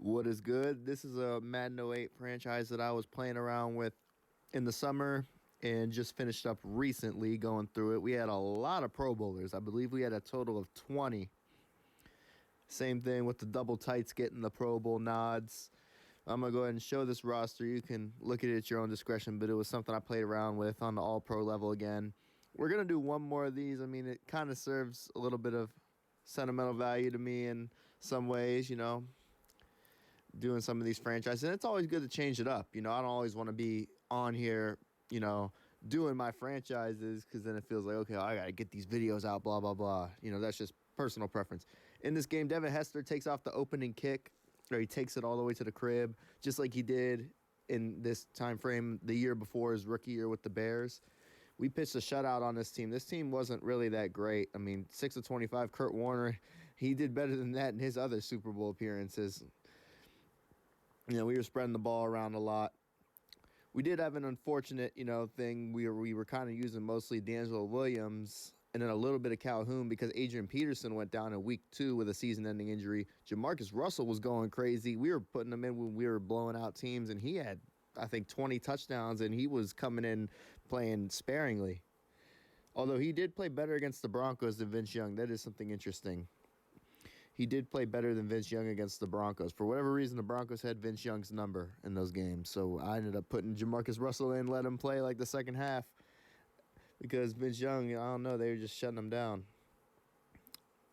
What is good? This is a Madden 08 franchise that I was playing around with in the summer and just finished up recently going through it. We had a lot of Pro Bowlers. I believe we had a total of 20. Same thing with the double tights getting the Pro Bowl nods. I'm going to go ahead and show this roster. You can look at it at your own discretion, but it was something I played around with on the All-Pro level again. We're going to do one more of these. I mean, it kind of serves a little bit of sentimental value to me in some ways, doing some of these franchises. And it's always good to change it up. I don't always want to be on here, doing my franchises because then it feels like, okay, I got to get these videos out, blah, blah, blah. That's just personal preference. In this game, Devin Hester takes off the opening kick, or he takes it all the way to the crib, just like he did in this time frame the year before his rookie year with the Bears. We pitched a shutout on this team. This team wasn't really that great. I mean, 6 of 25, Kurt Warner, he did better than that in his other Super Bowl appearances. We were spreading the ball around a lot. We did have an unfortunate, thing. We were kind of using mostly D'Angelo Williams and then a little bit of Calhoun because Adrian Peterson went down in week 2 with a season-ending injury. Jamarcus Russell was going crazy. We were putting him in when we were blowing out teams, and he had, I think, 20 touchdowns, and he was coming in playing sparingly. Although he did play better against the Broncos than Vince Young. That is something interesting. He did play better than Vince Young against the Broncos. For whatever reason, the Broncos had Vince Young's number in those games. So I ended up putting Jamarcus Russell in, let him play like the second half. Because Vince Young, I don't know, they were just shutting him down.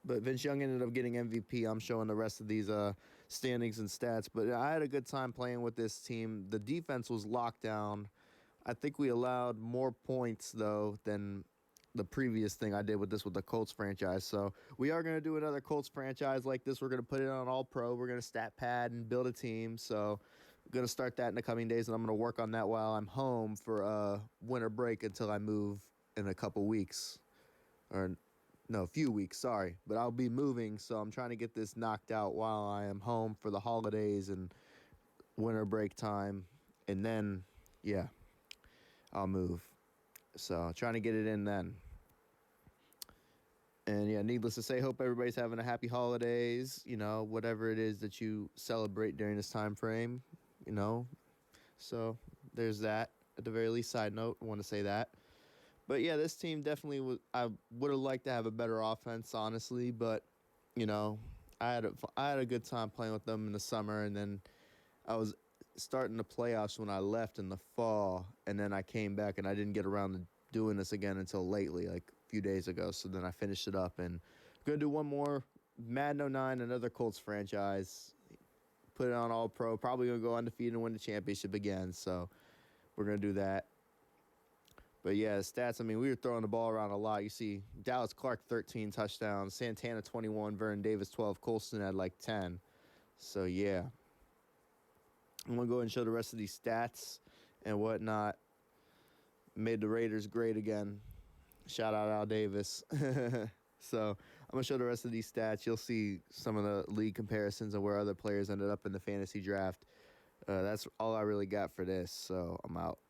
But Vince Young ended up getting MVP. I'm showing the rest of these standings and stats. But I had a good time playing with this team. The defense was locked down. I think we allowed more points, though, than the previous thing I did with the Colts franchise. So we are going to do another Colts franchise like this. We're going to put it on All-Pro. We're going to stat pad and build a team. So I'm going to start that in the coming days, and I'm going to work on that while I'm home for winter break until I move in a couple weeks. Or no, a few weeks, sorry. But I'll be moving, so I'm trying to get this knocked out while I am home for the holidays and winter break time. And then, yeah, I'll move. So trying to get it in then. And yeah, needless to say, hope everybody's having a happy holidays, whatever it is that you celebrate during this time frame, So there's that. At the very least, side note, I want to say that. But yeah, this team definitely was. I would have liked to have a better offense, honestly. But I had a good time playing with them in the summer, and then I was starting the playoffs when I left in the fall, and then I came back, and I didn't get around to doing this again until lately, like a few days ago. So then I finished it up, and I'm gonna do one more Madden 09, another Colts franchise. Put it on All-Pro. Probably gonna go undefeated and win the championship again. So we're gonna do that. But yeah, stats, we were throwing the ball around a lot. You see Dallas Clark, 13 touchdowns, Santana, 21, Vernon Davis, 12, Colston had like 10. So yeah. I'm going to go ahead and show the rest of these stats and whatnot. Made the Raiders great again. Shout out Al Davis. So I'm going to show the rest of these stats. You'll see some of the league comparisons and where other players ended up in the fantasy draft. That's all I really got for this, so I'm out.